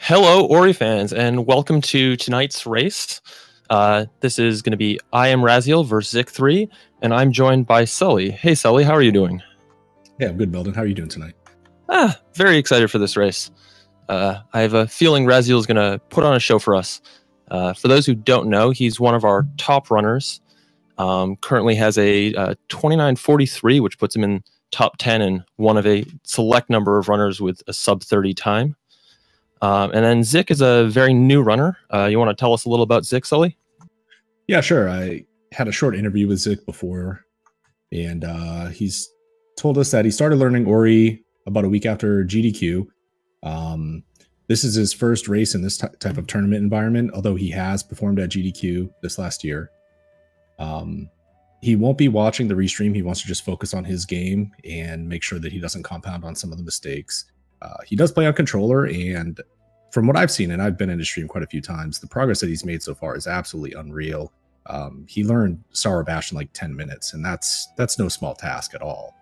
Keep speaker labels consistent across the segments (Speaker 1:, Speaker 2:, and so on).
Speaker 1: Hello, Ori fans, and welcome to tonight's race. This is going to be IMRaziel versus Zic3, and I'm joined by Sully. Hey, Sully, how are you doing?
Speaker 2: Yeah, I'm good, Belden. How are you doing tonight?
Speaker 1: Very excited for this race. I have a feeling Raziel is going to put on a show for us. For those who don't know, he's one of our top runners. Currently has a 29.43, which puts him in top 10 and one of a select number of runners with a sub-30 time. And then Zic is a very new runner. You want to tell us a little about Zic, Sully?
Speaker 2: Yeah, sure. I had a short interview with Zic before, and he's told us that he started learning Ori about a week after GDQ. This is his first race in this type of tournament environment, although he has performed at GDQ this last year. He won't be watching the restream. He wants to just focus on his game and make sure that he doesn't compound on some of the mistakes. He does play on controller, and from what I've seen, and I've been in his stream quite a few times, the progress that he's made so far is absolutely unreal. He learned Sour Bash in like 10 minutes, and that's no small task at all.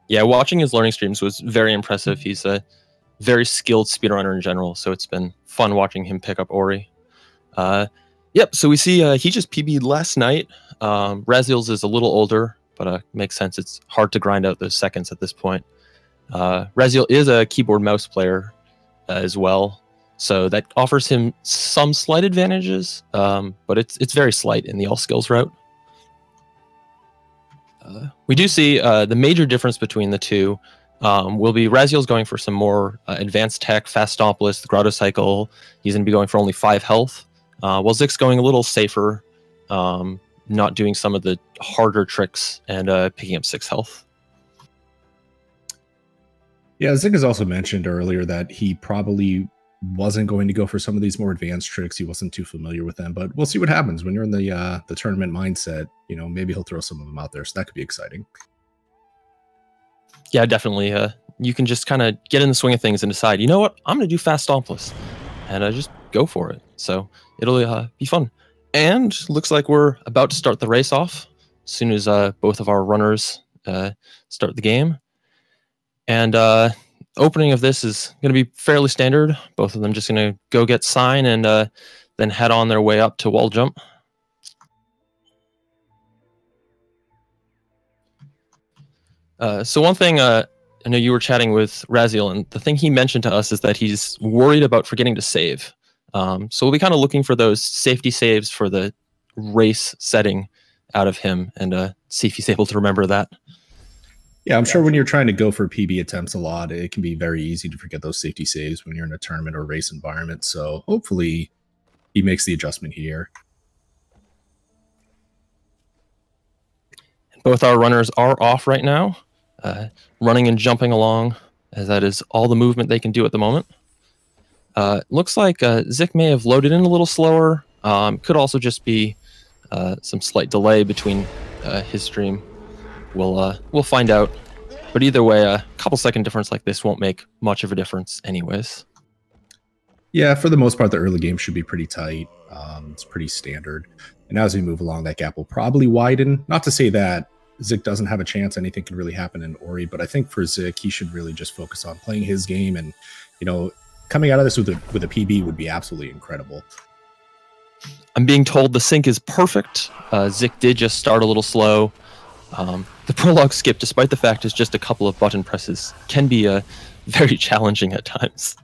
Speaker 2: Yeah,
Speaker 1: watching his learning streams was very impressive. He's a very skilled speedrunner in general, so it's been fun watching him pick up Ori. Yep, so we see he just PB'd last night. Raziel's is a little older, but makes sense. It's hard to grind out those seconds at this point. Raziel is a keyboard mouse player as well, so that offers him some slight advantages, but it's very slight in the all skills route. We do see the major difference between the two will be Raziel's going for some more advanced tech, fast stompless, the grotto cycle. He's going to be going for only 5 health, while Zic's going a little safer, not doing some of the harder tricks and picking up 6 health.
Speaker 2: Yeah, Zic has also mentioned earlier that he probably wasn't going to go for some of these more advanced tricks. He wasn't too familiar with them, but we'll see what happens when you're in the tournament mindset. You know, maybe he'll throw some of them out there, so that could be exciting.
Speaker 1: Yeah, definitely. You can just kind of get in the swing of things and decide, you know what, I'm going to do fast stompless, and just go for it. So it'll be fun. And looks like we're about to start the race off as soon as both of our runners start the game. And opening of this is going to be fairly standard. Both of them just going to go get sign and then head on their way up to wall jump. So one thing, I know you were chatting with Raziel, and the thing he mentioned to us is that he's worried about forgetting to save. So we'll be kind of looking for those safety saves for the race setting out of him and see if he's able to remember that.
Speaker 2: Yeah, I'm sure when you're trying to go for PB attempts a lot, it can be very easy to forget those safety saves when you're in a tournament or race environment. So hopefully he makes the adjustment here.
Speaker 1: Both our runners are off right now, running and jumping along, as that is all the movement they can do at the moment. Looks like Zic may have loaded in a little slower. Could also just be some slight delay between his stream. We'll find out, but either way, a couple second difference like this won't make much of a difference anyways.
Speaker 2: Yeah, for the most part, the early game should be pretty tight. It's pretty standard, and as we move along, that gap will probably widen. Not to say that Zic doesn't have a chance, anything can really happen in Ori, but I think for Zic, he should really just focus on playing his game, and you know, coming out of this with a PB would be absolutely incredible.
Speaker 1: I'm being told the sync is perfect. Zic did just start a little slow. The prologue skip, despite the fact it's just a couple of button presses, can be very challenging at times.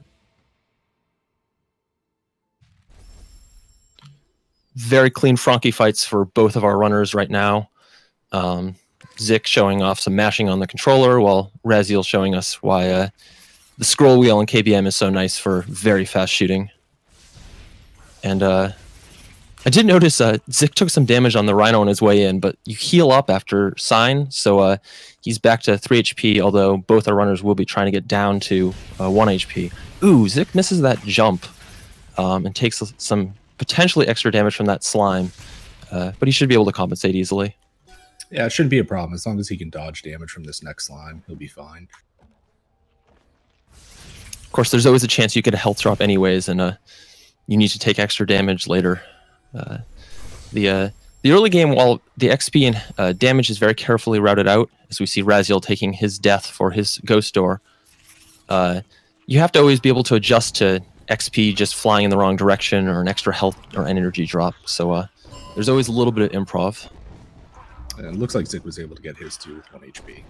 Speaker 1: Very clean Frankie fights for both of our runners right now. Zic showing off some mashing on the controller, while Raziel showing us why the scroll wheel in KBM is so nice for very fast shooting. And I did notice Zic took some damage on the Rhino on his way in, but you heal up after sign, so he's back to 3 HP, although both our runners will be trying to get down to 1 HP. Ooh, Zic misses that jump and takes some potentially extra damage from that slime, but he should be able to compensate easily.
Speaker 2: Yeah, it shouldn't be a problem. As long as he can dodge damage from this next slime, he'll be fine.
Speaker 1: Of course, there's always a chance you get a health drop anyways, and you need to take extra damage later. The early game, while the XP and damage is very carefully routed out, as we see Raziel taking his death for his ghost door, you have to always be able to adjust to XP just flying in the wrong direction or an extra health or energy drop. So there's always a little bit of improv.
Speaker 2: And it looks like Zic was able to get his too with 1 HP.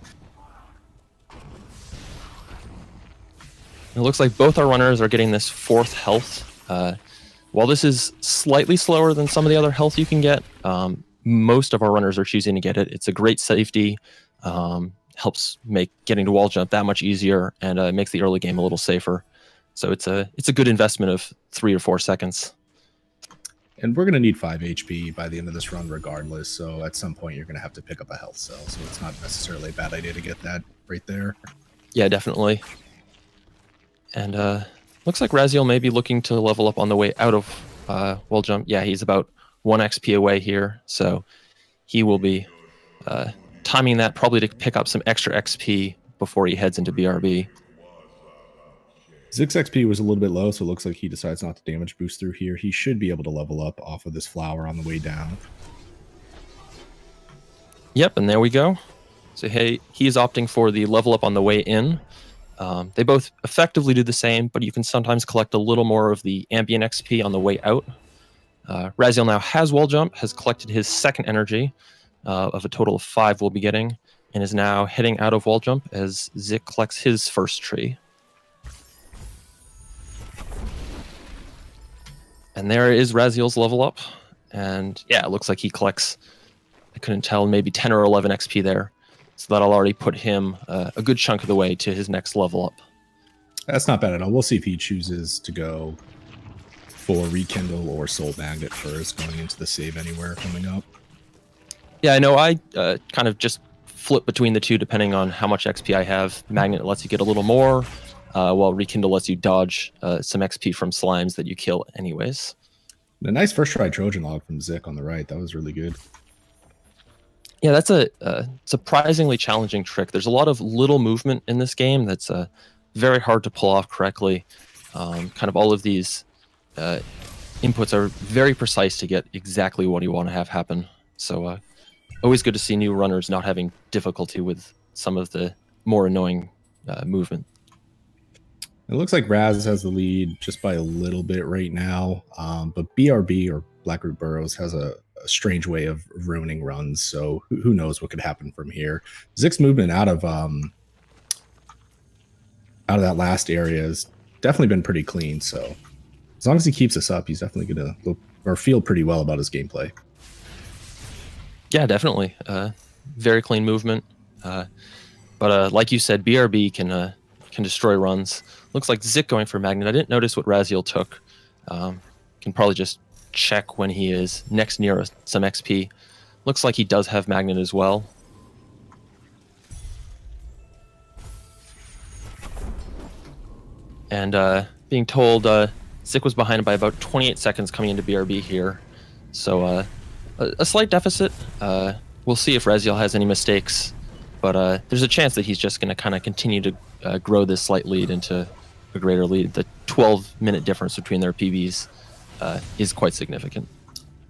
Speaker 1: It looks like both our runners are getting this 4th health. While this is slightly slower than some of the other health you can get, most of our runners are choosing to get it. It's a great safety, helps make getting to wall jump that much easier, and makes the early game a little safer. So it's a good investment of 3 or 4 seconds.
Speaker 2: And we're going to need 5 HP by the end of this run regardless, so at some point you're going to have to pick up a health cell, so it's not necessarily a bad idea to get that right there.
Speaker 1: Yeah, definitely. And looks like IMRaziel may be looking to level up on the way out of wall jump. Yeah, he's about 1 XP away here, so he will be timing that probably to pick up some extra XP before he heads into BRB.
Speaker 2: Zic's XP was a little bit low, so it looks like he decides not to damage boost through here. He should be able to level up off of this flower on the way down.
Speaker 1: Yep, and there we go. So hey, he is opting for the level up on the way in. They both effectively do the same, but you can sometimes collect a little more of the ambient XP on the way out. IMRaziel now has wall jump, has collected his 2nd energy of a total of 5 we'll be getting, and is now heading out of wall jump as Zic collects his 1st tree. And there is IMRaziel's level up, and yeah, it looks like he collects, I couldn't tell, maybe 10 or 11 XP there. So that'll already put him a good chunk of the way to his next level up.
Speaker 2: That's not bad at all. We'll see if he chooses to go for Rekindle or Soul Magnet first, going into the Save Anywhere coming up.
Speaker 1: Yeah, I know I kind of just flip between the two depending on how much XP I have. Magnet lets you get a little more, while Rekindle lets you dodge some XP from slimes that you kill anyways.
Speaker 2: The nice first try Trojan log from Zic on the right. That was really good.
Speaker 1: Yeah, that's a surprisingly challenging trick. There's a lot of little movement in this game that's very hard to pull off correctly. Kind of all of these inputs are very precise to get exactly what you want to have happen. So always good to see new runners not having difficulty with some of the more annoying movement.
Speaker 2: It looks like Raz has the lead just by a little bit right now, but BRB, or Blackroot Burrows, has a strange way of ruining runs, so who knows what could happen from here. Zic's movement out of that last area has definitely been pretty clean, so as long as he keeps this up, he's definitely going to look or feel pretty well about his gameplay.
Speaker 1: Yeah, definitely. Very clean movement. But like you said, BRB can destroy runs. Looks like Zic going for Magnet. I didn't notice what IMRaziel took. Can probably just check when he is next near some XP. Looks like he does have Magnet as well. And being told Zic was behind by about 28 seconds coming into BRB here. So a slight deficit. We'll see if IMRaziel has any mistakes. But there's a chance that he's just going to kind of continue to grow this slight lead into a greater lead. The 12-minute difference between their PBs is quite significant.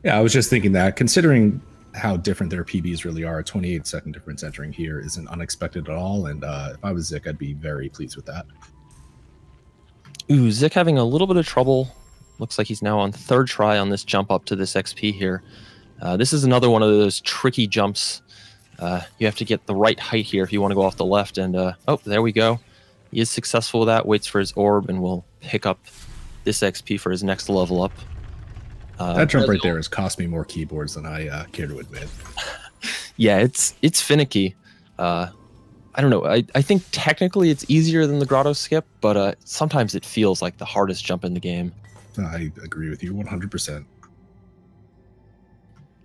Speaker 2: Yeah, I was just thinking that, considering how different their PBs really are, a 28-second difference entering here isn't unexpected at all. And if I was Zic, I'd be very pleased with that.
Speaker 1: Ooh, Zic having a little bit of trouble. Looks like he's now on 3rd try on this jump up to this XP here. This is another one of those tricky jumps. You have to get the right height here if you want to go off the left. And oh, there we go. He is successful with that, waits for his orb, and will pick up this XP for his next level up.
Speaker 2: That jump right there has cost me more keyboards than I care to admit.
Speaker 1: Yeah, it's finicky. I don't know. I think technically it's easier than the grotto skip, but sometimes it feels like the hardest jump in the game.
Speaker 2: I agree with you 100%.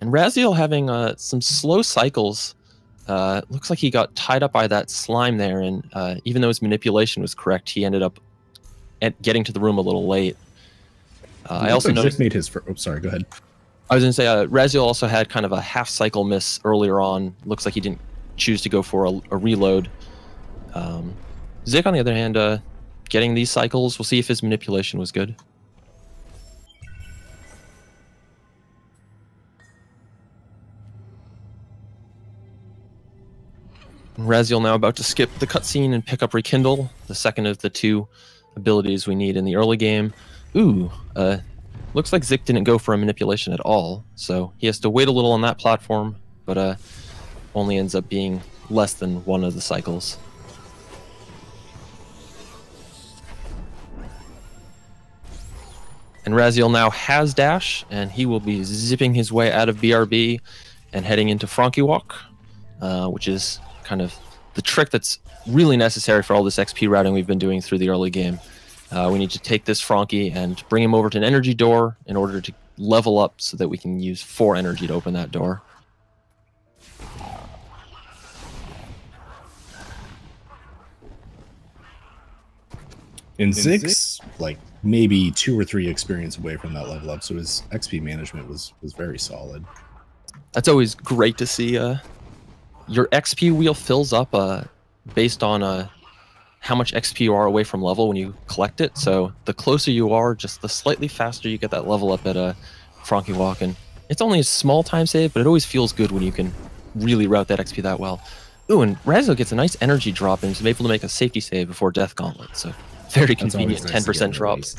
Speaker 1: And IMRaziel having some slow cycles. Looks like he got tied up by that slime there, and even though his manipulation was correct, he ended up getting to the room a little late. I also noticed
Speaker 2: Zic made his. Sorry, go ahead.
Speaker 1: I was going to say IMRaziel also had kind of a half cycle miss earlier on. Looks like he didn't choose to go for a reload. Zic, on the other hand, getting these cycles. We'll see if his manipulation was good. IMRaziel now about to skip the cutscene and pick up Rekindle, the second of the 2 abilities we need in the early game. Ooh, looks like Zic didn't go for a manipulation at all, so he has to wait a little on that platform, but only ends up being less than one of the cycles. And IMRaziel now has dash, and he will be zipping his way out of BRB and heading into Frankie Walk, which is kind of the trick that's really necessary for all this XP routing we've been doing through the early game. We need to take this Frankie and bring him over to an energy door in order to level up so that we can use 4 energy to open that door.
Speaker 2: And Zic's like maybe 2 or 3 experience away from that level up, so his XP management was very solid.
Speaker 1: That's always great to see. Your XP wheel fills up based on how much XP you are away from level when you collect it. So the closer you are, just the slightly faster you get that level up at Frankie Walk. And it's only a small time save, but it always feels good when you can really route that XP that well. Ooh, and IMRaziel gets a nice energy drop and is able to make a safety save before Death Gauntlet. So very convenient 10% drops.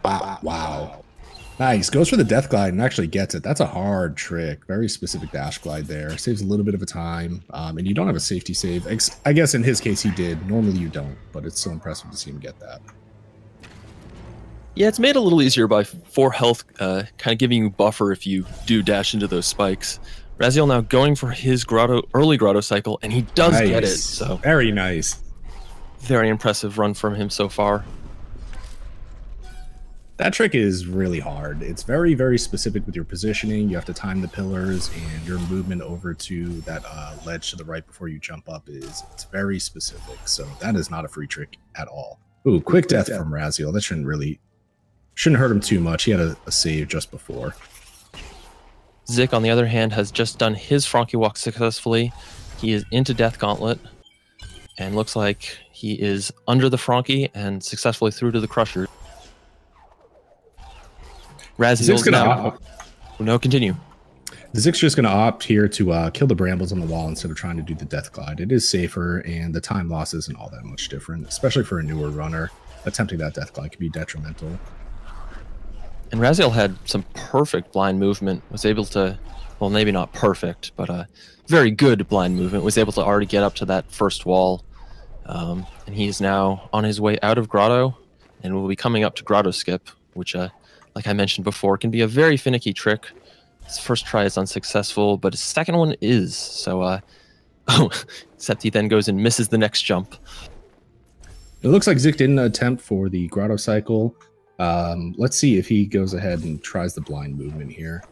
Speaker 2: Wow. Nice. Goes for the death glide and actually gets it. That's a hard trick. Very specific dash glide there. Saves a little bit of a time. And you don't have a safety save. I guess in his case he did. Normally you don't, but it's still impressive to see him get that.
Speaker 1: Yeah, it's made a little easier by 4 health, kind of giving you buffer if you do dash into those spikes. IMRaziel now going for his early grotto cycle, and he does get it. So
Speaker 2: very nice.
Speaker 1: Very impressive run from him so far.
Speaker 2: That trick is really hard. It's very, very specific with your positioning. You have to time the pillars, and your movement over to that ledge to the right before you jump up it's very specific. So that is not a free trick at all. Ooh, quick death from IMRaziel. That shouldn't hurt him too much. He had a save just before.
Speaker 1: Zic, on the other hand, has just done his Frankie Walk successfully. He is into Death Gauntlet, and looks like he is under the Frankie and successfully through to the Crusher. IMRaziel's now... No, continue.
Speaker 2: Zic's just going to opt here to kill the brambles on the wall instead of trying to do the death glide. It is safer, and the time loss isn't all that much different, especially for a newer runner. Attempting that death glide can be detrimental.
Speaker 1: And IMRaziel had some perfect blind movement, was able to, well, maybe not perfect, but very good blind movement, was able to already get up to that first wall. And he is now on his way out of Grotto, and will be coming up to Grotto Skip, which, like I mentioned before, can be a very finicky trick. His first try is unsuccessful, but his second one is. So, except he then goes and misses the next jump.
Speaker 2: It looks like Zic didn't attempt for the Grotto cycle. Let's see if he goes ahead and tries the blind movement here.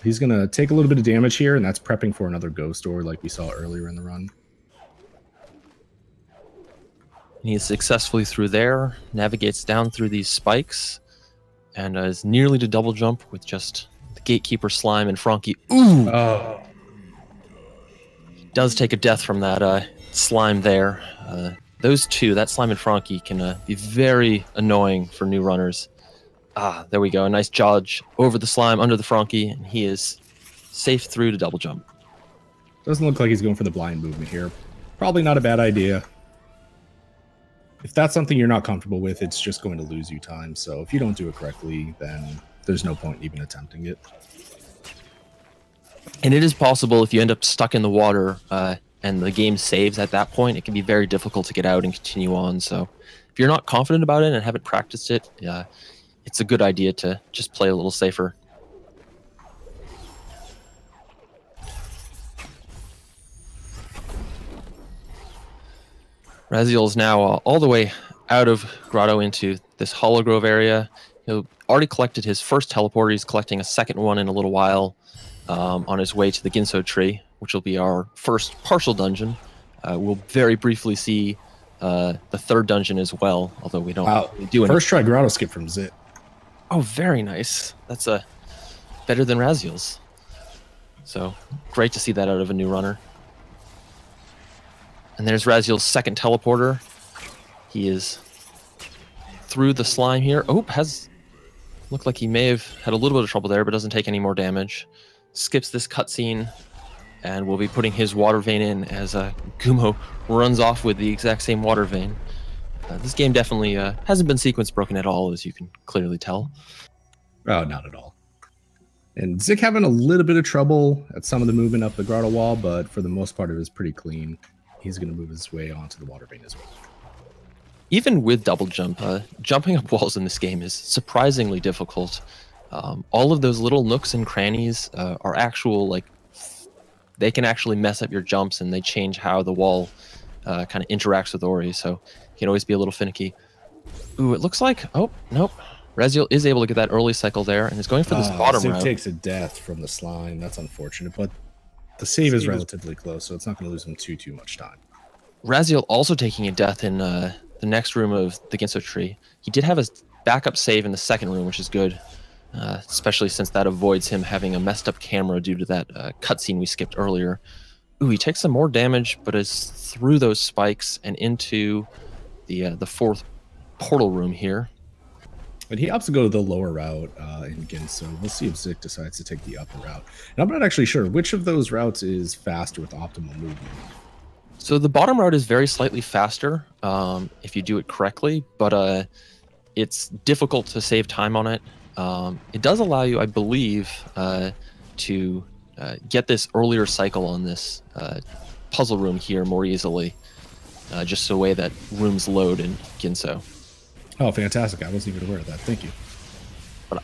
Speaker 2: He's going to take a little bit of damage here, and that's prepping for another ghost door like we saw earlier in the run.
Speaker 1: He is successfully through there, navigates down through these spikes, and is nearly to double jump with just the Gatekeeper Slime and Frankie. Ooh!
Speaker 2: Oh.
Speaker 1: Does take a death from that slime there. Those two, that slime and Frankie, can be very annoying for new runners. Ah, there we go. A nice dodge over the slime, under the Frankie, and he is safe through to double jump.
Speaker 2: Doesn't look like he's going for the blind movement here. Probably not a bad idea. If that's something you're not comfortable with, it's just going to lose you time. So if you don't do it correctly, then there's no point in even attempting it.
Speaker 1: And it is possible if you end up stuck in the water and the game saves at that point, it can be very difficult to get out and continue on. So if you're not confident about it and haven't practiced it, it's a good idea to just play a little safer. IMRaziel is now all the way out of Grotto into this Hollow Grove area. He already collected his first teleport. He's collecting a second one in a little while on his way to the Ginso tree, which will be our first partial dungeon. We'll very briefly see the third dungeon as well, although we don't do anything.
Speaker 2: First try Grotto skip from Zic.
Speaker 1: Oh, very nice. That's better than IMRaziel's. So great to see that out of a new runner. And there's IMRaziel's second teleporter. He is through the slime here. Oh, looked like he may have had a little bit of trouble there, but doesn't take any more damage. Skips this cutscene and will be putting his water vein in as Gumo runs off with the exact same water vein. This game definitely hasn't been sequence broken at all, as you can clearly tell.
Speaker 2: Oh, not at all. And Zic having a little bit of trouble at some of the movement up the grotto wall, but for the most part, it was pretty clean. He's going to move his way onto the water vein as well.
Speaker 1: Even with double jump, jumping up walls in this game is surprisingly difficult. All of those little nooks and crannies are actual, like, they can actually mess up your jumps, and they change how the wall kind of interacts with Ori, so you can always be a little finicky. Ooh, it looks like, oh, nope. IMRaziel is able to get that early cycle there, and is going for this bottom route.
Speaker 2: Zic takes a death from the slime. That's unfortunate, but the save is relatively close, so it's not going to lose him too much time.
Speaker 1: IMRaziel also taking a death in the next room of the Ginso tree. He did have a backup save in the second room, which is good, especially since that avoids him having a messed up camera due to that cutscene we skipped earlier. Ooh, he takes some more damage, but is through those spikes and into the fourth portal room here.
Speaker 2: But he opts to go to the lower route in Ginso. We'll see if Zic decides to take the upper route. And I'm not actually sure which of those routes is faster with optimal movement.
Speaker 1: So the bottom route is very slightly faster if you do it correctly, but it's difficult to save time on it. It does allow you, I believe, to get this earlier cycle on this puzzle room here more easily, just the way that rooms load in Ginso.
Speaker 2: Oh, fantastic. I wasn't even aware of that. Thank you.
Speaker 1: But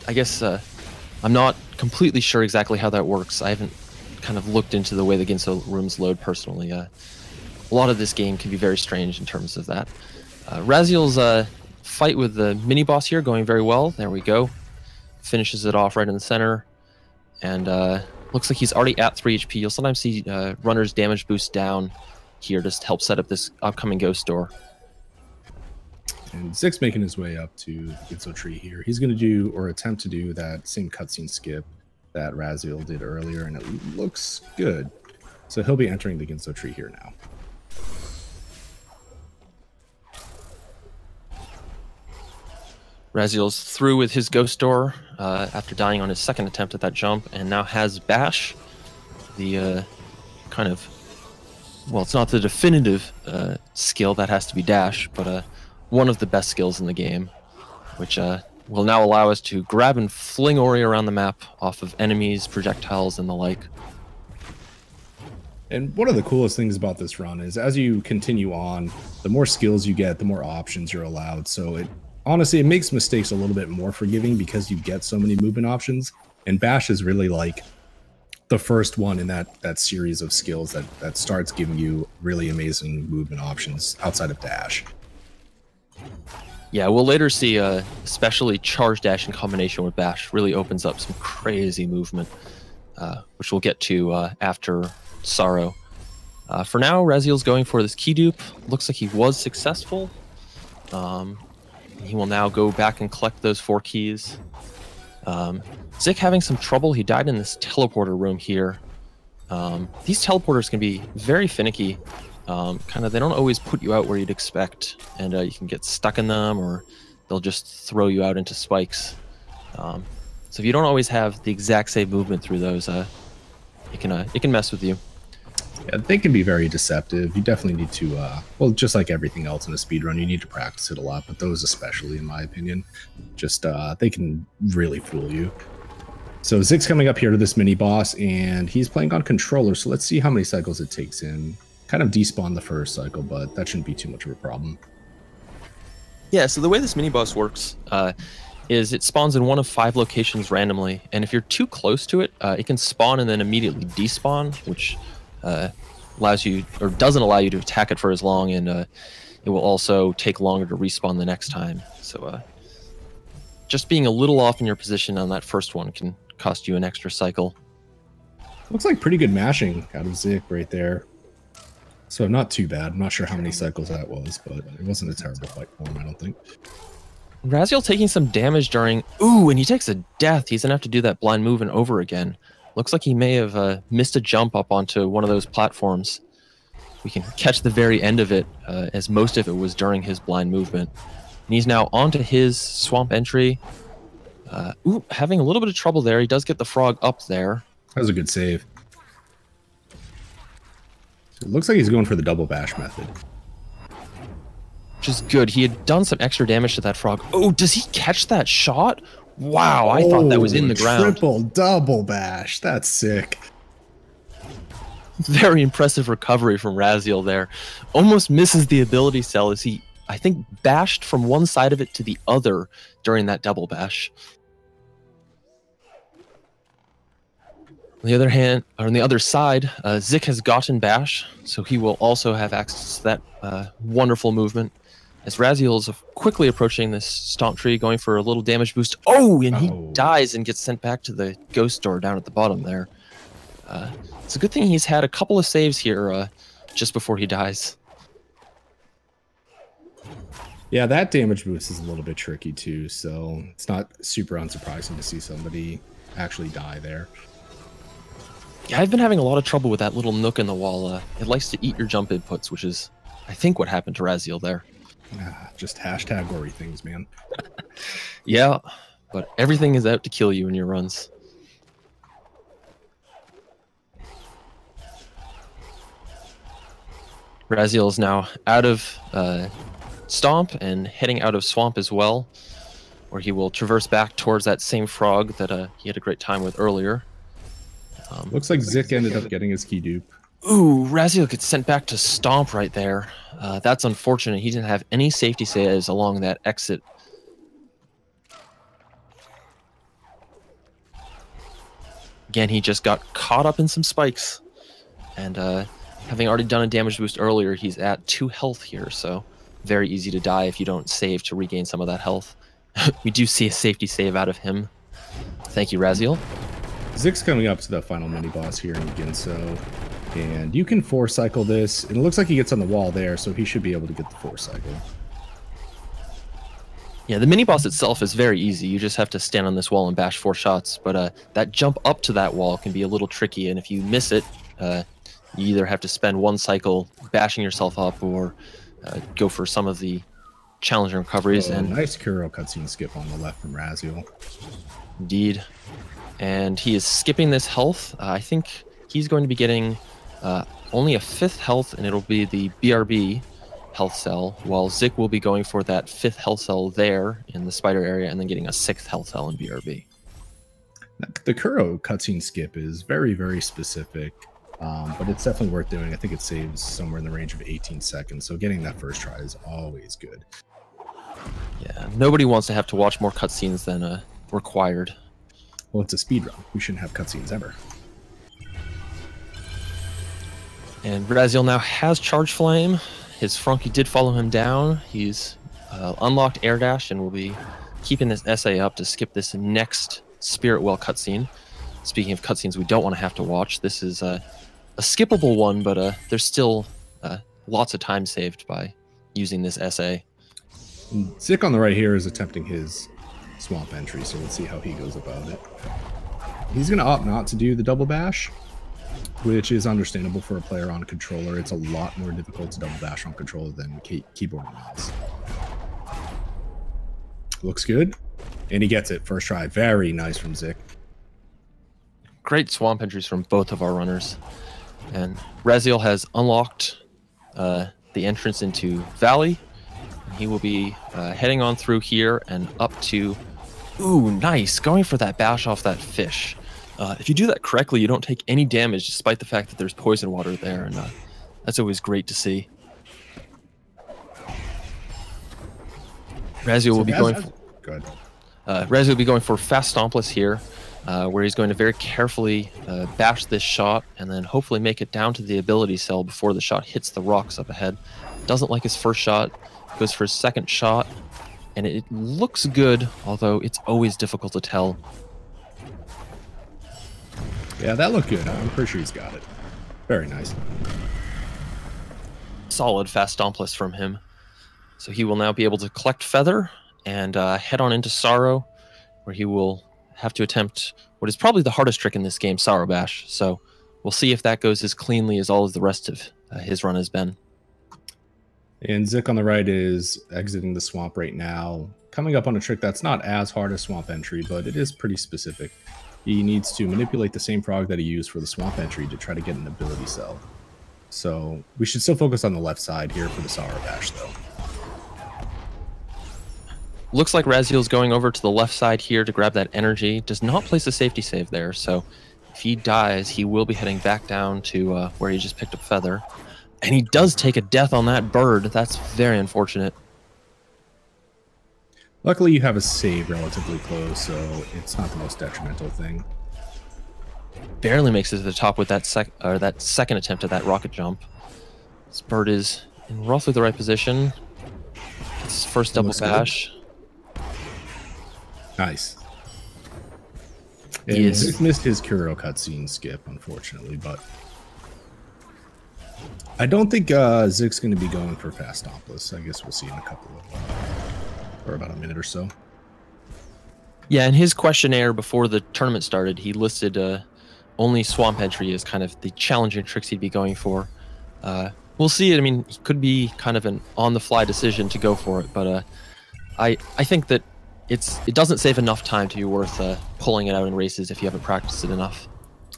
Speaker 1: I guess I'm not completely sure exactly how that works. I haven't kind of looked into the way the Ginso rooms load personally. A lot of this game can be very strange in terms of that. IMRaziel's fight with the mini-boss here going very well. There we go. Finishes it off right in the center. And looks like he's already at 3 HP. You'll sometimes see runners damage boost down here to help set up this upcoming ghost door.
Speaker 2: And Zic's making his way up to the Ginso tree here. He's going to do, or attempt to do, that same cutscene skip that IMRaziel did earlier, and it looks good. So he'll be entering the Ginso tree here now.
Speaker 1: IMRaziel's through with his ghost door after dying on his second attempt at that jump, and now has Bash, the kind of, well, it's not the definitive skill that has to be dash, but one of the best skills in the game, which will now allow us to grab and fling Ori around the map off of enemies, projectiles, and the like.
Speaker 2: And one of the coolest things about this run is as you continue on, the more skills you get, the more options you're allowed. So honestly, it makes mistakes a little bit more forgiving because you get so many movement options. And Bash is really like the first one in that series of skills that starts giving you really amazing movement options outside of dash.
Speaker 1: Yeah, we'll later see especially charge dash in combination with Bash really opens up some crazy movement, which we'll get to after Sorrow. For now, IMRaziel's going for this key dupe. Looks like he was successful. He will now go back and collect those 4 keys. Zic having some trouble. He died in this teleporter room here. These teleporters can be very finicky. They don't always put you out where you'd expect, and you can get stuck in them, or they'll just throw you out into spikes. So if you don't always have the exact same movement through those, it can mess with you.
Speaker 2: Yeah, they can be very deceptive. You definitely need to, well, just like everything else in a speedrun, you need to practice it a lot, but those especially, in my opinion, just they can really fool you. So Zic's coming up here to this mini-boss, and he's playing on controller, so let's see how many cycles it takes him. Kind of despawn the first cycle, but that shouldn't be too much of a problem.
Speaker 1: Yeah, so the way this mini-boss works is it spawns in one of 5 locations randomly, and if you're too close to it, it can spawn and then immediately despawn, which allows you, or doesn't allow you to attack it for as long, and it will also take longer to respawn the next time. So just being a little off in your position on that first one can cost you an extra cycle.
Speaker 2: Looks like pretty good mashing out of Zic right there. So not too bad. I'm not sure how many cycles that was, but it wasn't a terrible fight for him, I don't think.
Speaker 1: IMRaziel taking some damage during... Ooh, and he takes a death. He's going to have to do that blind movement over again. Looks like he may have missed a jump up onto one of those platforms. We can catch the very end of it, as most of it was during his blind movement. And he's now onto his swamp entry. Ooh, having a little bit of trouble there. He does get the frog up there.
Speaker 2: That was a good save. It looks like he's going for the double bash method.
Speaker 1: Which is good. He had done some extra damage to that frog. Oh, does he catch that shot? Wow, I thought that was in the ground.
Speaker 2: Triple double bash. That's sick.
Speaker 1: Very impressive recovery from IMRaziel there. Almost misses the ability cell as he, I think, bashed from one side of it to the other during that double bash. On the other hand, or on the other side, Zic has gotten bash, so he will also have access to that wonderful movement. As IMRaziel is quickly approaching this stomp tree, going for a little damage boost. Oh, and he dies and gets sent back to the ghost door down at the bottom there. It's a good thing he's had a couple of saves here just before he dies.
Speaker 2: Yeah, that damage boost is a little bit tricky too, so it's not super unsurprising to see somebody actually die there.
Speaker 1: Yeah, I've been having a lot of trouble with that little nook in the wall. It likes to eat your jump inputs, which is, I think, what happened to IMRaziel there.
Speaker 2: Just hashtag gory things, man.
Speaker 1: Yeah, but everything is out to kill you in your runs. IMRaziel is now out of Stomp and heading out of Swamp as well, where he will traverse back towards that same frog that he had a great time with earlier.
Speaker 2: Looks like Zic ended up getting his key dupe.
Speaker 1: Ooh, IMRaziel gets sent back to Stomp right there. That's unfortunate. He didn't have any safety saves along that exit. Again, he just got caught up in some spikes. And having already done a damage boost earlier, he's at 2 health here, so very easy to die if you don't save to regain some of that health. We do see a safety save out of him. Thank you, IMRaziel.
Speaker 2: Zic's coming up to the final mini-boss here in Ginso. And you can 4-cycle this. And it looks like he gets on the wall there, so he should be able to get the 4-cycle.
Speaker 1: Yeah, the mini-boss itself is very easy. You just have to stand on this wall and bash 4 shots. But that jump up to that wall can be a little tricky, and if you miss it, you either have to spend 1 cycle bashing yourself up or go for some of the challenging recoveries. And
Speaker 2: nice Kuro cutscene skip on the left from IMRaziel.
Speaker 1: Indeed. And he is skipping this health. I think he's going to be getting only a 5th health, and it'll be the BRB health cell, while Zic will be going for that 5th health cell there in the spider area, and then getting a 6th health cell in BRB.
Speaker 2: The Kuro cutscene skip is very, very specific, but it's definitely worth doing. I think it saves somewhere in the range of 18 seconds, so getting that first try is always good.
Speaker 1: Yeah, nobody wants to have to watch more cutscenes than required.
Speaker 2: Well, it's a speedrun. We shouldn't have cutscenes ever.
Speaker 1: And IMRaziel now has Charge Flame. His Frunky did follow him down. He's unlocked Air Dash and will be keeping this SA up to skip this next Spirit Well cutscene. Speaking of cutscenes we don't want to have to watch, this is a skippable one, but there's still lots of time saved by using this SA.
Speaker 2: Zic on the right here is attempting his Swamp entry, so let's see how he goes about it. He's going to opt not to do the double bash, which is understandable for a player on controller. It's a lot more difficult to double bash on controller than keyboard and mouse. Looks good, and he gets it first try. Very nice from Zic.
Speaker 1: Great Swamp entries from both of our runners. And IMRaziel has unlocked the entrance into Valley. He will be heading on through here and up to... Ooh, nice. Going for that bash off that fish. If you do that correctly, you don't take any damage despite the fact that there's poison water there, and that's always great to see. IMRaziel will be going for...
Speaker 2: Good.
Speaker 1: IMRaziel will be going for Fast Stompless here, where he's going to very carefully bash this shot and then hopefully make it down to the ability cell before the shot hits the rocks up ahead. Doesn't like his first shot. Goes for his second shot, and it looks good, although it's always difficult to tell.
Speaker 2: Yeah, that looked good. I'm pretty sure he's got it. Very nice.
Speaker 1: Solid Fast Stompless from him. So he will now be able to collect Feather and head on into Sorrow, where he will have to attempt what is probably the hardest trick in this game, Sorrow Bash. So we'll see if that goes as cleanly as all of the rest of his run has been.
Speaker 2: And Zic on the right is exiting the swamp right now, coming up on a trick that's not as hard as swamp entry, but it is pretty specific. He needs to manipulate the same frog that he used for the swamp entry to try to get an ability cell. So we should still focus on the left side here for the Sour Bash, though.
Speaker 1: Looks like Raziel's going over to the left side here to grab that energy. Does not place a safety save there, so if he dies, he will be heading back down to where he just picked up Feather. And he does take a death on that bird. That's very unfortunate.
Speaker 2: Luckily, you have a save relatively close, so it's not the most detrimental thing.
Speaker 1: Barely makes it to the top with that second attempt at that rocket jump. This bird is in roughly the right position. It's his first double bash.
Speaker 2: Nice. And Zic missed his Kuro cutscene skip, unfortunately, but I don't think Zic's going to be going for fast stompless. I guess we'll see in a couple of, or about a minute or so.
Speaker 1: Yeah, in his questionnaire before the tournament started, he listed only swamp entry as kind of the challenging tricks he'd be going for. We'll see. I mean, it could be kind of an on-the-fly decision to go for it, but I think that it doesn't save enough time to be worth pulling it out in races if you haven't practiced it enough.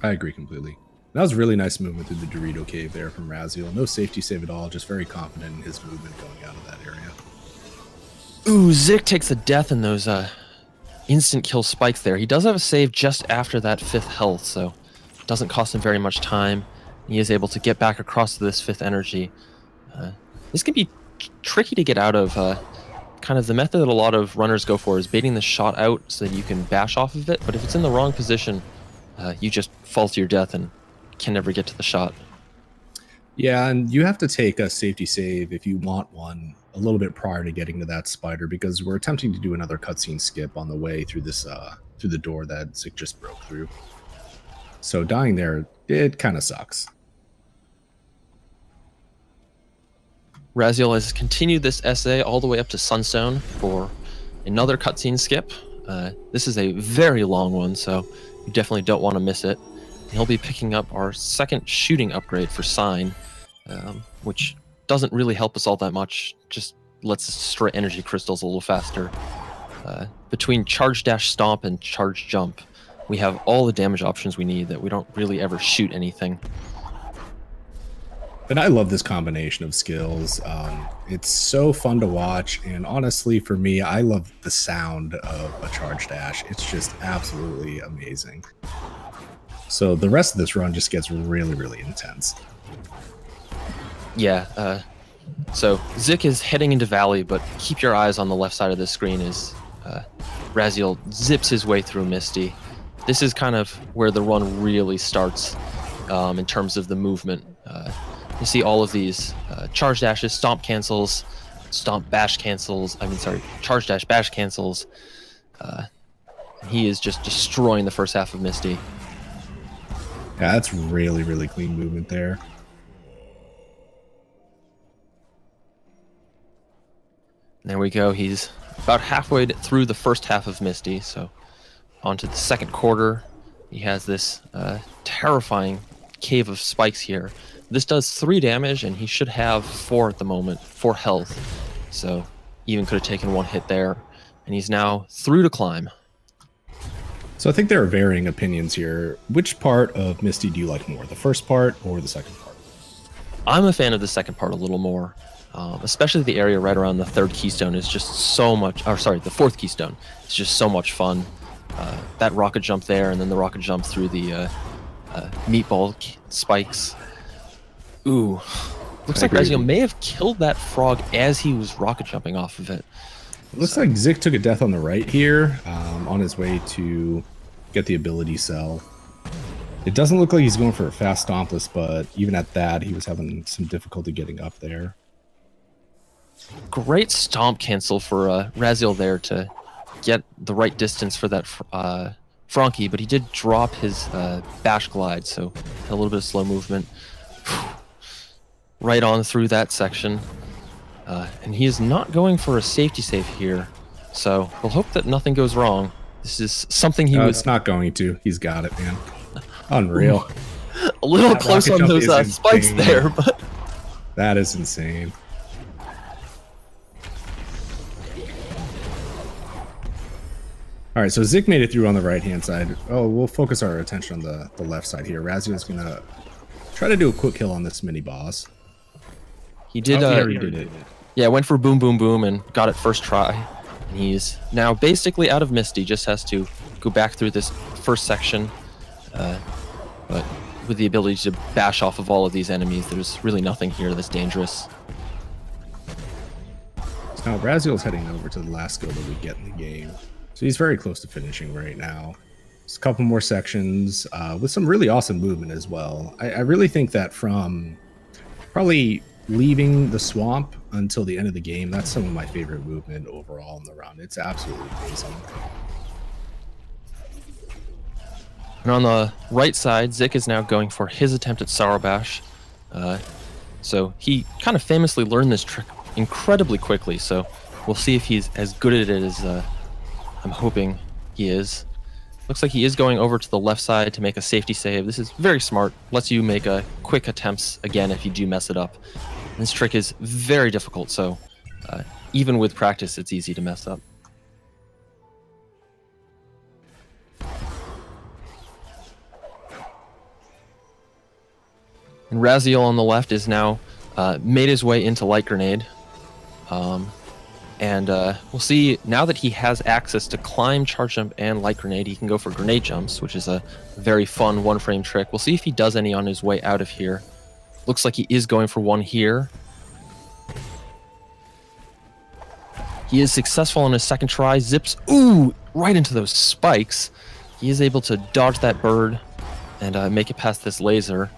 Speaker 2: I agree completely. That was a really nice movement through the Dorito cave there from Raziel. No safety save at all, just very confident in his movement going out of that area.
Speaker 1: Ooh, Zic takes a death in those instant kill spikes there. He does have a save just after that 5th health, so it doesn't cost him very much time. He is able to get back across to this 5th energy. This can be tricky to get out of. Kind of the method that a lot of runners go for is baiting the shot out so that you can bash off of it, but if it's in the wrong position, you just fall to your death and can never get to the shot.
Speaker 2: Yeah, and you have to take a safety save if you want one a little bit prior to getting to that spider, because we're attempting to do another cutscene skip on the way through this through the door that Zic just broke through. So dying there, it kind of sucks.
Speaker 1: Raziel has continued this essay all the way up to Sunstone for another cutscene skip. This is a very long one, so you definitely don't want to miss it. He'll be picking up our second shooting upgrade for Sign, which doesn't really help us all that much, just lets us destroy energy crystals a little faster. Between Charge Dash Stomp and Charge Jump, we have all the damage options we need that we don't really ever shoot anything.
Speaker 2: And I love this combination of skills. It's so fun to watch, and honestly, for me, I love the sound of a Charge Dash. It's just absolutely amazing. So the rest of this run just gets really, really intense.
Speaker 1: Yeah, so Zic is heading into Valley, but keep your eyes on the left side of the screen as Raziel zips his way through Misty. This is kind of where the run really starts in terms of the movement. You see all of these charge dashes, stomp cancels, stomp bash cancels, charge dash bash cancels. He is just destroying the first half of Misty.
Speaker 2: Yeah, that's really, really clean movement there.
Speaker 1: There we go. He's about halfway through the first half of Misty, so on to the second quarter. He has this terrifying cave of spikes here. This does 3 damage, and he should have 4 at the moment, 4 health. So even could have taken 1 hit there, and he's now through to climb.
Speaker 2: So I think there are varying opinions here. Which part of Misty do you like more, the first part or the second part?
Speaker 1: I'm a fan of the second part a little more, especially the area right around the 3rd keystone is just so much, or sorry, the 4th keystone. It's just so much fun. That rocket jump there, and then the rocket jump through the meatball spikes. Ooh, looks like Raziel may have killed that frog as he was rocket jumping off of it.
Speaker 2: It looks like Zic took a death on the right here, on his way to get the ability cell. It doesn't look like he's going for a fast stompless, but even at that, he was having some difficulty getting up there.
Speaker 1: Great stomp cancel for Raziel there to get the right distance for that Frankie, but he did drop his bash glide, so had a little bit of slow movement. Right on through that section. And he is not going for a safety save here, so we'll hope that nothing goes wrong. This is something he was...
Speaker 2: It's not going to. He's got it, man. Unreal.
Speaker 1: A little close on those spikes there, but...
Speaker 2: That is insane. All right, so Zic made it through on the right-hand side. Oh, we'll focus our attention on the left side here. Raziel's going to try to do a quick kill on this mini boss.
Speaker 1: He did.
Speaker 2: He already did it.
Speaker 1: Yeah, went for boom, boom, boom, and got it first try. And he's now basically out of Misty. Just has to go back through this first section, but with the ability to bash off of all of these enemies, there's really nothing here that's dangerous.
Speaker 2: So now IMRaziel's heading over to the last skill that we get in the game. So he's very close to finishing right now. There's a couple more sections with some really awesome movement as well. I really think that from probably leaving the swamp until the end of the game, that's some of my favorite movement overall in the run. It's absolutely amazing.
Speaker 1: And on the right side, Zic is now going for his attempt at Sorrow Bash. So he kind of famously learned this trick incredibly quickly, so we'll see if he's as good at it as I'm hoping he is. Looks like he is going over to the left side to make a safety save. This is very smart. Lets you make quick attempts again if you do mess it up. This trick is very difficult, so even with practice, it's easy to mess up. And IMRaziel on the left is now made his way into Light Grenade. We'll see, now that he has access to Climb, Charge Jump, and Light Grenade, he can go for Grenade Jumps, which is a very fun one-frame trick. We'll see if he does any on his way out of here. Looks like he is going for one here. He is successful on his second try. Zips, ooh, right into those spikes. He is able to dodge that bird and make it past this laser.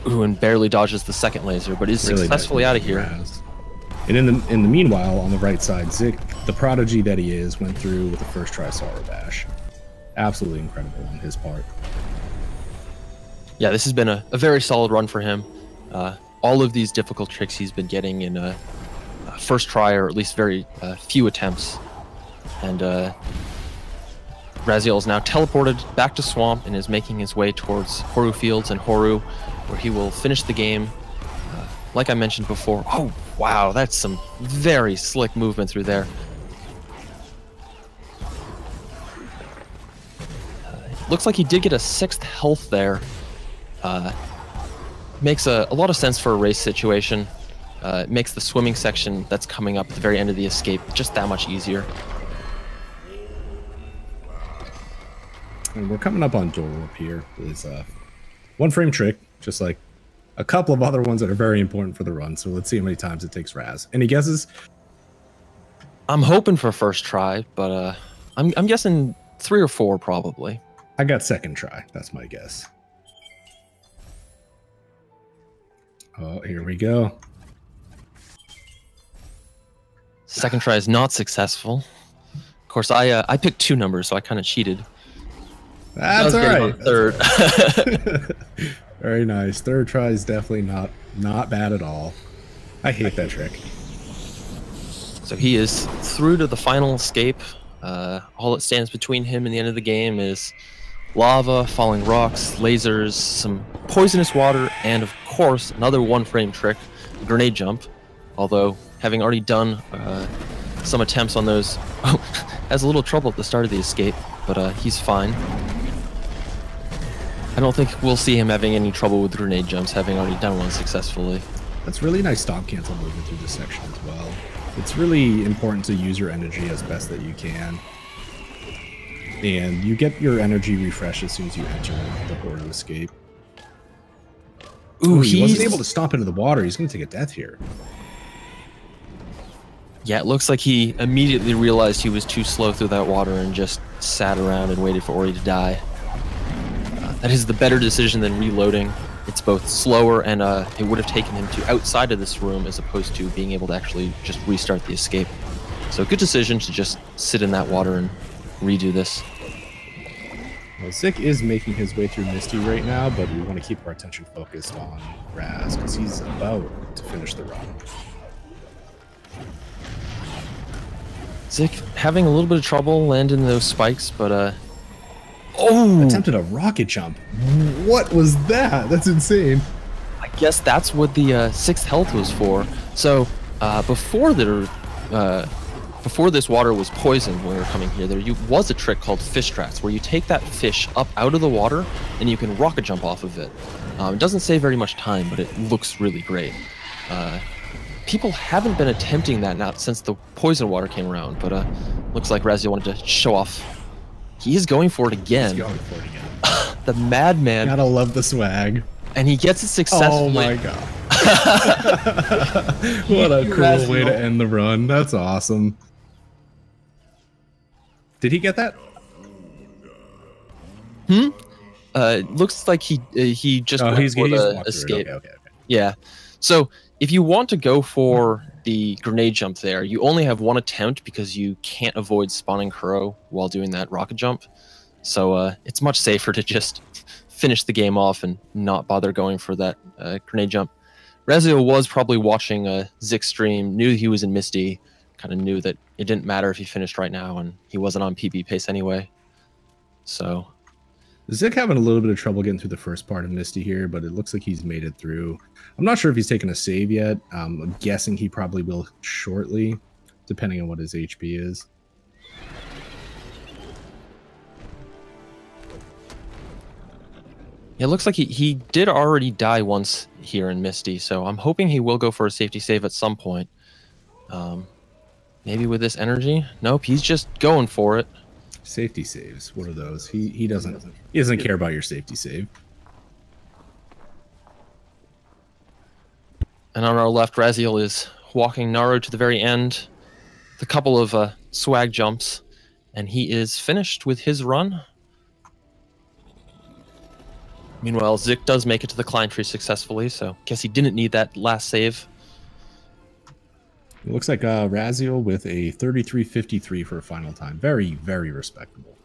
Speaker 1: Ooh, and barely dodges the second laser, but is really successfully out of here.
Speaker 2: And in the meanwhile, on the right side, Zic, the prodigy that he is, went through with the first try Sorrow Bash. Absolutely incredible on his part.
Speaker 1: Yeah, this has been a very solid run for him. All of these difficult tricks he's been getting in a first try, or at least very few attempts. And IMRaziel is now teleported back to Swamp and is making his way towards Horu Fields and Horu, where he will finish the game. Like I mentioned before, oh wow, that's some very slick movement through there. Looks like he did get a 6th health there. Makes a lot of sense for a race situation. It makes the swimming section that's coming up at the very end of the escape just that much easier.
Speaker 2: And we're coming up on Door Warp here. It's a one-frame trick, just like a couple of other ones that are very important for the run. So let's see how many times it takes Raz. Any guesses?
Speaker 1: I'm hoping for first try, but I'm guessing 3 or 4 probably.
Speaker 2: I got second try. That's my guess. Oh, here we go.
Speaker 1: Second try is not successful. Of course, I picked 2 numbers, so I kind of cheated.
Speaker 2: That's all right.
Speaker 1: Third.
Speaker 2: Very nice. Third try is definitely not bad at all. I hate that trick.
Speaker 1: So he is through to the final escape. All that stands between him and the end of the game is lava, falling rocks, lasers, some poisonous water, and of course another one-frame trick, Grenade Jump. Although having already done some attempts on those, has a little trouble at the start of the escape, but he's fine. I don't think we'll see him having any trouble with Grenade Jumps, having already done one successfully.
Speaker 2: That's really nice stop cancel movement through this section as well. It's really important to use your energy as best that you can. And you get your energy refreshed as soon as you enter the Horu escape.
Speaker 1: Ooh,
Speaker 2: he wasn't able to stomp into the water. He's going to take a death here.
Speaker 1: Yeah, it looks like he immediately realized he was too slow through that water and just sat around and waited for Ori to die. That is the better decision than reloading. It's both slower and it would have taken him to outside of this room as opposed to being able to actually just restart the escape. So good decision to just sit in that water and redo this.
Speaker 2: Well, Zic is making his way through Misty right now, but we want to keep our attention focused on Raz because he's about to finish the run.
Speaker 1: Zic having a little bit of trouble landing those spikes, but
Speaker 2: attempted a rocket jump. What was that? That's insane.
Speaker 1: I guess that's what the 6th health was for. So before the before this water was poisoned when we were coming here, there was a trick called fish traps, where you take that fish up out of the water and you can rocket jump off of it. It doesn't save very much time, but it looks really great. People haven't been attempting that now since the poison water came around, but looks like IMRaziel wanted to show off. He is going for it again.
Speaker 2: He's going for it again.
Speaker 1: The madman.
Speaker 2: Gotta love the swag.
Speaker 1: And he gets it successfully.
Speaker 2: Oh my god. What a cool way to end the run. That's awesome. Did he get that?
Speaker 1: Looks like he just went for the escape.
Speaker 2: Okay.
Speaker 1: Yeah. So if you want to go for the grenade jump there, you only have one attempt because you can't avoid spawning Kuro while doing that rocket jump. So it's much safer to just finish the game off and not bother going for that grenade jump. IMRaziel was probably watching a Zic stream, knew he was in Misty, kind of knew that it didn't matter if he finished right now, and he wasn't on PB pace anyway. So
Speaker 2: Zic having a little bit of trouble getting through the first part of Misty here, but it looks like he's made it through. I'm not sure if he's taken a save yet. I'm guessing he probably will shortly, depending on what his HP is.
Speaker 1: It looks like he did already die once here in Misty, so I'm hoping he will go for a safety save at some point. Maybe with this energy? Nope, he's just going for it.
Speaker 2: Safety saves. What are those? He doesn't care about your safety save.
Speaker 1: And on our left, IMRaziel is walking Naru to the very end. A couple of swag jumps, and he is finished with his run. Meanwhile, Zic does make it to the climb tree successfully, so guess he didn't need that last save.
Speaker 2: It looks like IMRaziel with a 33.53 for a final time. Very, very respectable.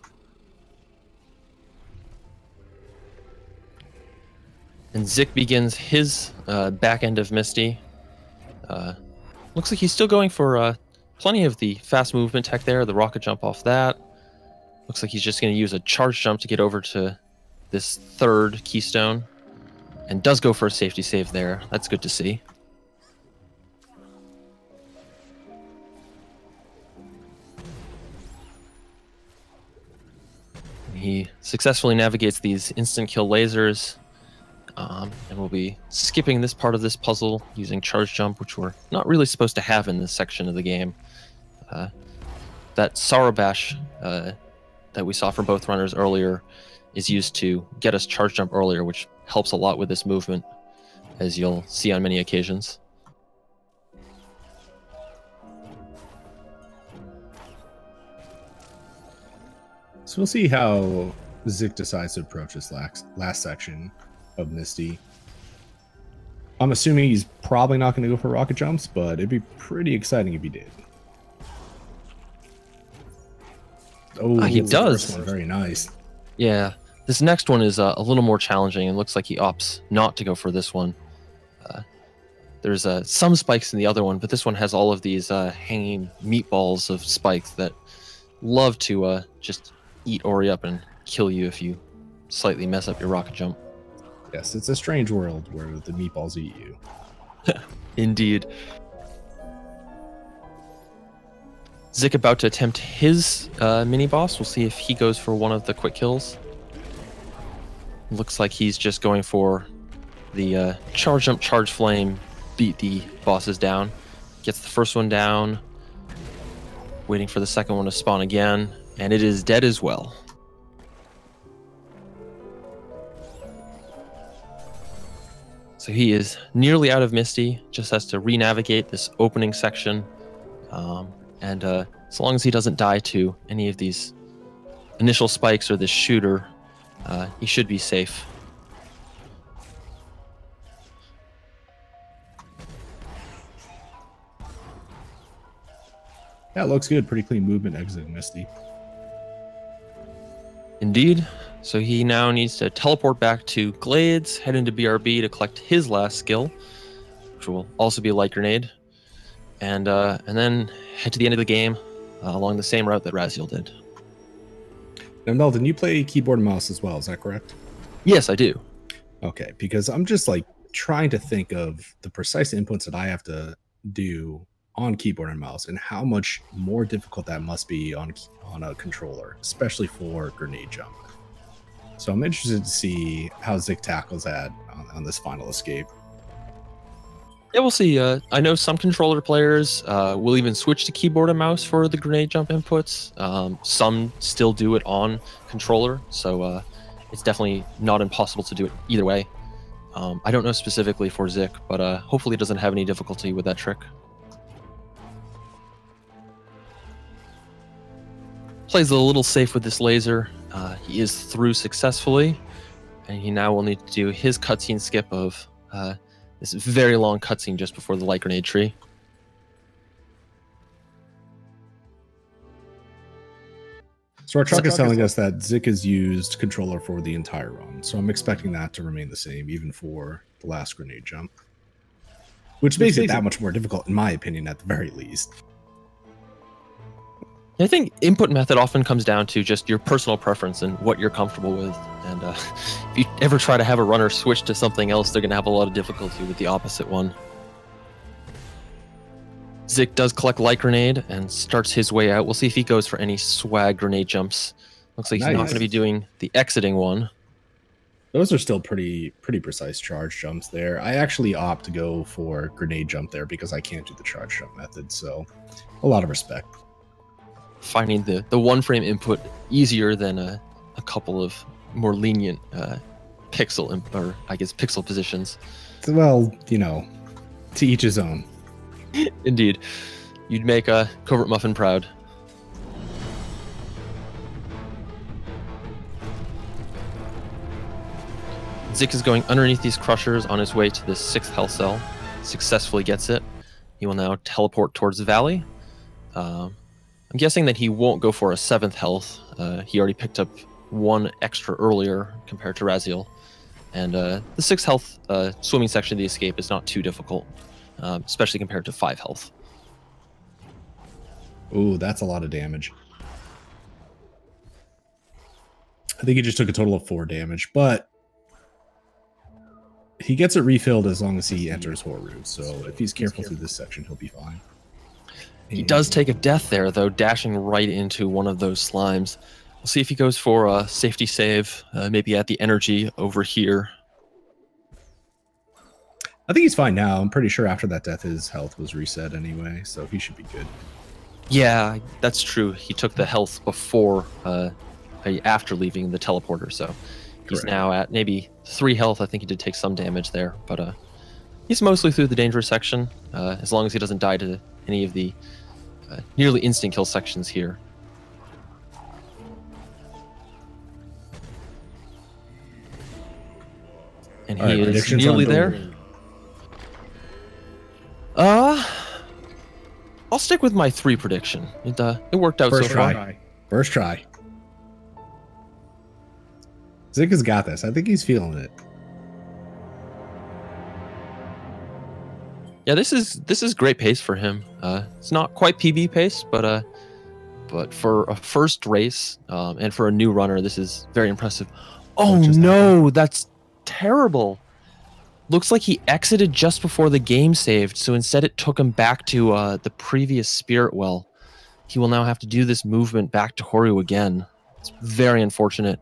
Speaker 1: And Zic begins his back end of Misty. Looks like he's still going for plenty of the fast movement tech there, the rocket jump off that. Looks like he's just going to use a charge jump to get over to this third keystone, and does go for a safety save there. That's good to see. He successfully navigates these instant kill lasers, and we'll be skipping this part of this puzzle using charge jump, which we're not really supposed to have in this section of the game. That Sarabash that we saw from both runners earlier is used to get us charge jump earlier, which helps a lot with this movement, as you'll see on many occasions.
Speaker 2: So we'll see how Zic decides to approach this last section of Misty. I'm assuming he's probably not going to go for rocket jumps, but it'd be pretty exciting if he did. Oh,
Speaker 1: he does.
Speaker 2: First one, very nice.
Speaker 1: Yeah, this next one is a little more challenging, and looks like he opts not to go for this one. There's some spikes in the other one, but this one has all of these hanging meatballs of spikes that love to just eat Ori up and kill you if you slightly mess up your rocket jump.
Speaker 2: Yes, it's a strange world where the meatballs eat you.
Speaker 1: Indeed. Zic about to attempt his mini-boss. We'll see if he goes for one of the quick kills. Looks like he's just going for the charge jump, charge flame, beat the bosses down. Gets the first one down. Waiting for the second one to spawn again. And it is dead as well. So he is nearly out of Misty. Just has to re-navigate this opening section. And as long as he doesn't die to any of these initial spikes or this shooter, he should be safe.
Speaker 2: That looks good. Pretty clean movement exiting Misty.
Speaker 1: Indeed. So he now needs to teleport back to Glades, head into BRB to collect his last skill, which will also be a light grenade. And then head to the end of the game along the same route that IMRaziel did.
Speaker 2: Now, Melvin, you play keyboard and mouse as well, is that correct?
Speaker 1: Yes, I do.
Speaker 2: Okay, because I'm just like trying to think of the precise inputs that I have to do on keyboard and mouse, and how much more difficult that must be on a controller, especially for grenade jump. So I'm interested to see how Zic tackles that on this final escape.
Speaker 1: Yeah, we'll see. I know some controller players will even switch to keyboard and mouse for the grenade jump inputs. Some still do it on controller, so it's definitely not impossible to do it either way. I don't know specifically for Zic, but hopefully it doesn't have any difficulty with that trick. Plays a little safe with this laser. He is through successfully, and he now will need to do his cutscene skip of this very long cutscene just before the light grenade tree.
Speaker 2: So our truck is telling us that Zic has used controller for the entire run, so I'm expecting that to remain the same even for the last grenade jump, which makes it that much more difficult, in my opinion, at the very least.
Speaker 1: I think input method often comes down to just your personal preference and what you're comfortable with. And if you ever try to have a runner switch to something else, they're going to have a lot of difficulty with the opposite one. Zic does collect light grenade and starts his way out. We'll see if he goes for any swag grenade jumps. Looks like he's not going to be doing the exiting one.
Speaker 2: Those are still pretty precise charge jumps there. I actually opt to go for grenade jump there because I can't do the charge jump method, so a lot of respect.
Speaker 1: Finding the one frame input easier than a couple of more lenient pixel positions.
Speaker 2: Well, you know, to each his own.
Speaker 1: Indeed. You'd make a Covert Muffin proud. Zic is going underneath these crushers on his way to this 6th health cell. Successfully gets it. He will now teleport towards the valley. I'm guessing that he won't go for a 7th health. He already picked up 1 extra earlier compared to Raziel. And the 6th health swimming section of the escape is not too difficult, especially compared to 5 health.
Speaker 2: Ooh, that's a lot of damage. I think he just took a total of 4 damage, but he gets it refilled as long as he enters Horu. So if he's careful through this section, he'll be fine.
Speaker 1: He does take a death there, though, dashing right into one of those slimes. We'll see if he goes for a safety save, maybe at the energy over here.
Speaker 2: I think he's fine now. I'm pretty sure after that death, his health was reset anyway, so he should be good.
Speaker 1: Yeah, that's true. He took the health before, after leaving the teleporter, so he's now at maybe 3 health. I think he did take some damage there, but he's mostly through the dangerous section, as long as he doesn't die to any of the nearly instant kill sections here. And he is nearly there. I'll stick with my 3 prediction. It worked out so far.
Speaker 2: First try. Zic has got this. I think he's feeling it.
Speaker 1: Yeah, this is great pace for him. It's not quite PB pace, but for a first race and for a new runner, this is very impressive. Oh no, that's terrible. Looks like he exited just before the game saved, so instead it took him back to the previous spirit well. He will now have to do this movement back to Horu again. It's very unfortunate.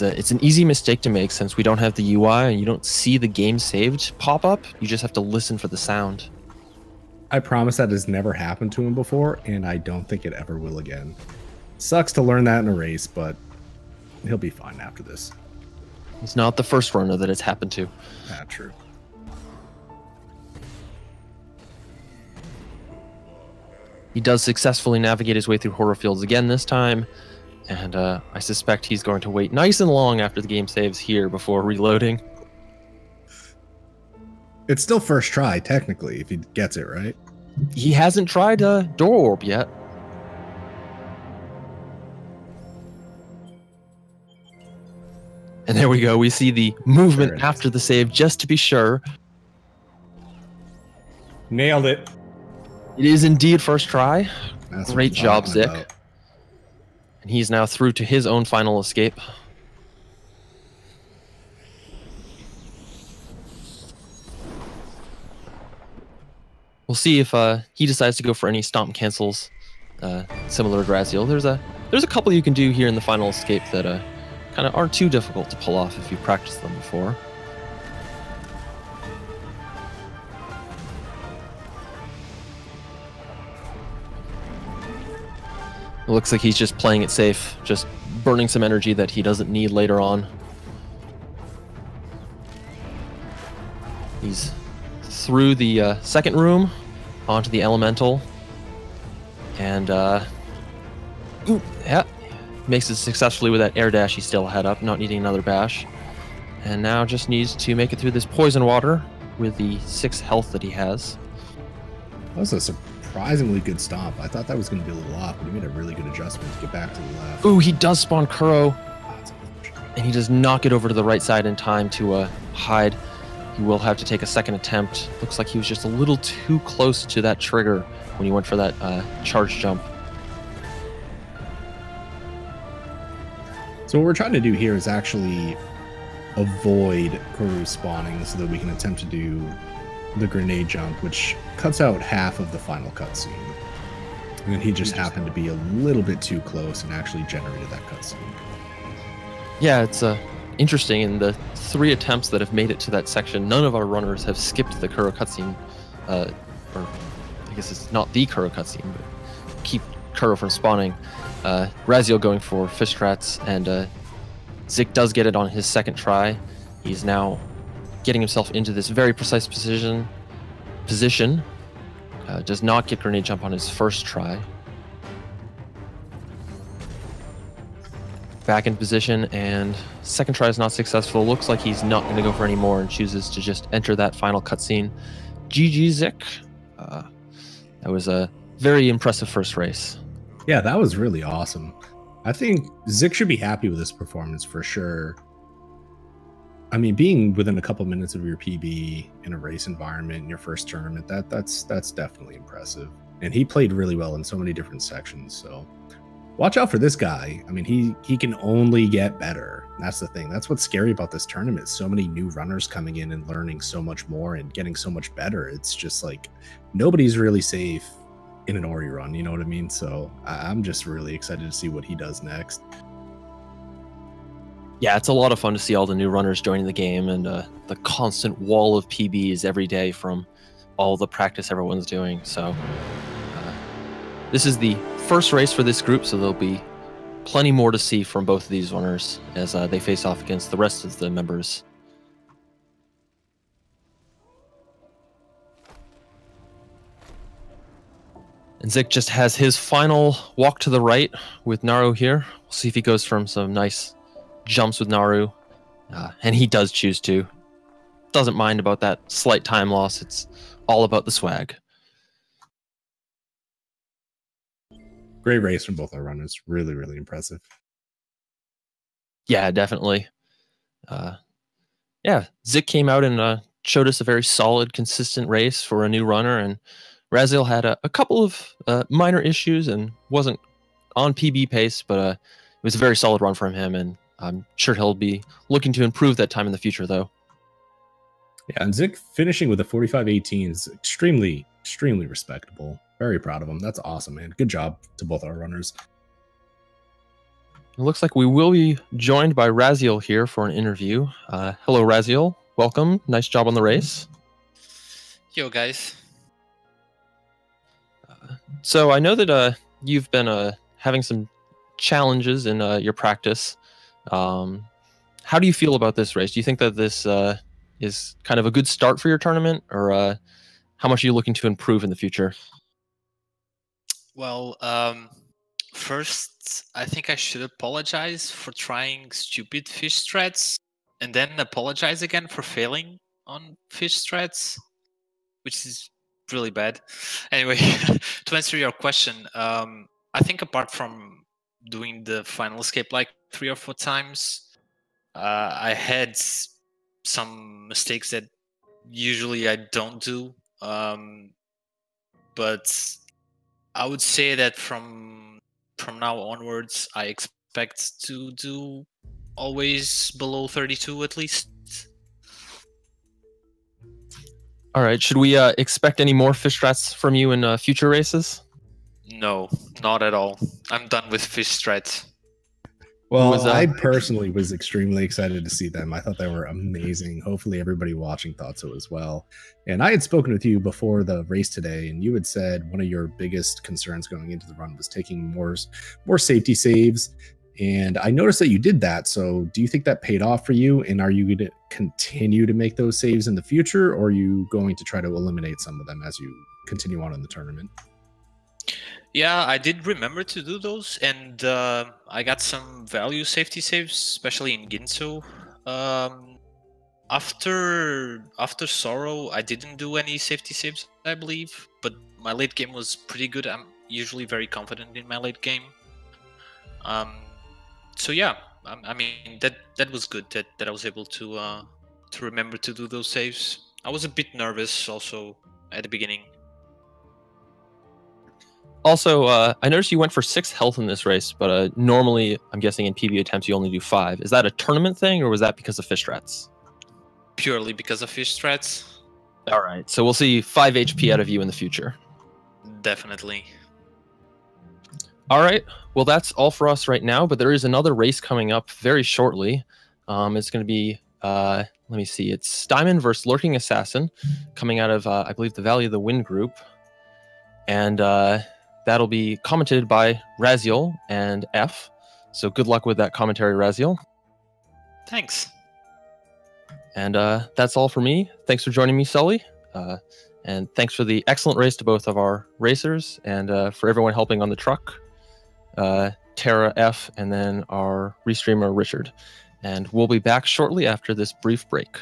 Speaker 1: It's an easy mistake to make since we don't have the UI and you don't see the game saved pop up. You just have to listen for the sound.
Speaker 2: I promise that has never happened to him before, and I don't think it ever will again. Sucks to learn that in a race, but he'll be fine after this.
Speaker 1: He's not the first runner that it's happened to.
Speaker 2: Not true.
Speaker 1: He does successfully navigate his way through horror fields again this time. And I suspect he's going to wait nice and long after the game saves here before reloading.
Speaker 2: It's still first try, technically, if he gets it right.
Speaker 1: He hasn't tried Door Orb yet. And there we go. We see the movement after the save, just to be sure.
Speaker 2: Nailed it.
Speaker 1: It is indeed first try.
Speaker 2: That's
Speaker 1: Great job, Zic. And he's now through to his own final escape. we'll see if he decides to go for any stomp cancels similar to IMRaziel. There's a couple you can do here in the final escape that kind of aren't too difficult to pull off if you've practiced them before. It looks like he's just playing it safe, just burning some energy that he doesn't need later on. He's through the second room, onto the elemental, and yeah, makes it successfully with that air dash he still had up, not needing another bash. And now just needs to make it through this poison water with the 6 health that he has.
Speaker 2: That was a surprisingly good stomp. I thought that was going to be a little off, but he made a really good adjustment to get back to the left.
Speaker 1: Ooh, he does spawn Kuro, and he does not get over to the right side in time to hide. He will have to take a second attempt. Looks like he was just a little too close to that trigger when he went for that charge jump.
Speaker 2: So what we're trying to do here is actually avoid Kuro spawning so that we can attempt to do the grenade jump, which cuts out half of the final cutscene. And then he just happened to be a little bit too close and actually generated that cutscene. Yeah,
Speaker 1: it's interesting. In the 3 attempts that have made it to that section, none of our runners have skipped the Kuro cutscene, or I guess it's not the Kuro cutscene, but keep Kuro from spawning. IMRaziel going for fish strats, and Zic does get it on his second try. He's now getting himself into this very precise position. Does not get grenade jump on his first try. Back in position, and second try is not successful. Looks like he's not going to go for any more and chooses to just enter that final cutscene. GG Zic. That was a very impressive first race.
Speaker 2: Yeah, that was really awesome. I think Zic should be happy with this performance for sure. I mean, being within a couple minutes of your PB in a race environment in your first tournament, that's definitely impressive. And he played really well in so many different sections. So watch out for this guy. I mean, he can only get better. That's the thing. That's what's scary about this tournament. So many new runners coming in and learning so much more and getting so much better. It's just like nobody's really safe in an Ori run. You know what I mean? So I'm just really excited to see what he does next.
Speaker 1: Yeah, it's a lot of fun to see all the new runners joining the game, and the constant wall of PBs every day from all the practice everyone's doing. So this is the first race for this group, so there'll be plenty more to see from both of these runners as they face off against the rest of the members. And Zic just has his final walk to the right with Naru here. We'll see if he goes from some nice jumps with Naru, and he does choose to. Doesn't mind about that slight time loss. It's all about the swag.
Speaker 2: Great race from both our runners. Really, really impressive.
Speaker 1: Yeah, definitely. Yeah, Zic came out and showed us a very solid, consistent race for a new runner, and IMRaziel had a couple of minor issues and wasn't on PB pace, but it was a very solid run from him, and I'm sure he'll be looking to improve that time in the future, though.
Speaker 2: Yeah, and Zic finishing with a 45-18 is extremely, extremely respectable. Very proud of him. That's awesome, man. Good job to both our runners.
Speaker 1: It looks like we will be joined by IMRaziel here for an interview. Hello, IMRaziel. Welcome. Nice job on the race.
Speaker 3: Yo, guys.
Speaker 1: So I know that you've been having some challenges in your practice. How do you feel about this race? Do you think that this is kind of a good start for your tournament, or how much are you looking to improve in the future?
Speaker 3: Well, first, I think I should apologize for trying stupid fish strats, and then apologize again for failing on fish strats, which is really bad. Anyway, to answer your question, I think apart from doing the final escape like 3 or 4 times, I had some mistakes that usually I don't do, but I would say that from now onwards, I expect to do always below 32 at least.
Speaker 1: All right. Should we expect any more fish strats from you in future races?
Speaker 3: No, not at all. I'm done with fish strats.
Speaker 2: Well, I personally was extremely excited to see them. I thought they were amazing. Hopefully everybody watching thought so as well. And I had spoken with you before the race today, and you had said one of your biggest concerns going into the run was taking more safety saves. And I noticed that you did that. So do you think that paid off for you? And are you going to continue to make those saves in the future, or are you going to try to eliminate some of them as you continue on in the tournament?
Speaker 3: Yeah, I did remember to do those, and I got some value safety saves, especially in Ginso. After Sorrow, I didn't do any safety saves, I believe, but my late game was pretty good. I'm usually very confident in my late game. So yeah, I mean that was good that I was able to remember to do those saves. I was a bit nervous also at the beginning.
Speaker 1: Also, I noticed you went for 6 health in this race, but normally, I'm guessing in PB attempts you only do 5. Is that a tournament thing, or was that because of fish strats?
Speaker 3: Purely because of fish strats.
Speaker 1: All right, so we'll see 5 HP out of you in the future.
Speaker 3: Definitely.
Speaker 1: All right, well, that's all for us right now, but there is another race coming up very shortly. It's going to be, let me see, it's Diamond versus Lurking Assassin, coming out of, I believe, the Valley of the Wind group. And that'll be commented by Raziel and F. So good luck with that commentary, Raziel.
Speaker 3: Thanks.
Speaker 1: And that's all for me. Thanks for joining me, Sully. And thanks for the excellent race to both of our racers, and for everyone helping on the truck, Tara, F, and then our restreamer, Richard. And we'll be back shortly after this brief break.